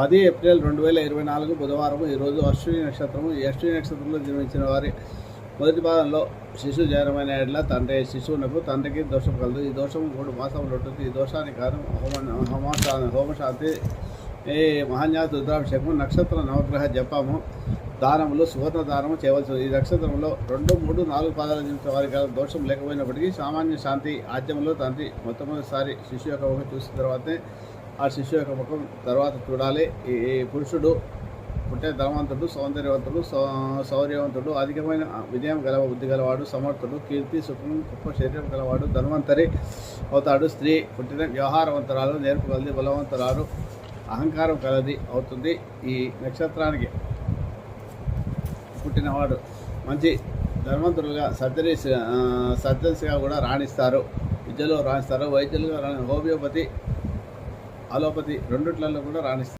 10 April 2024 బుధవారం. ఈరోజు అశ్విని నక్షత్రము. ఈ అశ్విని నక్షత్రంలో జన్మించిన వారి మొదటి భాగంలో శిశువు జనమైన ఎడ్ల తండ్రి శిశువునకు తండ్రికి దోషం కలదు. ఈ దోషం 3 మాసములు ఉంటుంది. ఈ దోషానికి కారణం హోమశాంతి, మహాన్యాస రుద్రాభిషేకము, నక్షత్ర నవగ్రహ జపము, దానములు, సువర్ణ దానము చేయవలసి. ఈ నక్షత్రంలో 2, 3, 4 పాదాల నిమిషం వారికి దోషం లేకపోయినప్పటికీ సామాన్య శాంతి ఆద్యంలో తండ్రి మొట్టమొదటిసారి శిశువు యొక్క ముఖం చూసిన తర్వాతే ఆ శిశువు యొక్క ముఖం తర్వాత చూడాలి. ఈ పురుషుడు పుట్టే ధనవంతుడు, సౌందర్యవంతుడు, శౌర్యవంతుడు, అధికమైన విజయం గల బుద్ధి గలవాడు, సమర్థుడు, కీర్తి సుఖం గొప్ప శరీరం గలవాడు, ధన్వంతరి అవుతాడు. స్త్రీ పుట్టిన వ్యవహారవంతరాలు, నేర్పు కలది, బలవంతరాలు, అహంకారం కలది అవుతుంది. ఈ నక్షత్రానికి పుట్టినవాడు మంచి ధనవంతులుగా సర్జన్స్గా కూడా రాణిస్తారు, విద్యలో రాణిస్తారు, వైద్యులుగా హోమియోపతి, అలోపతి రెండిట్లలో కూడా రాణిస్తారు.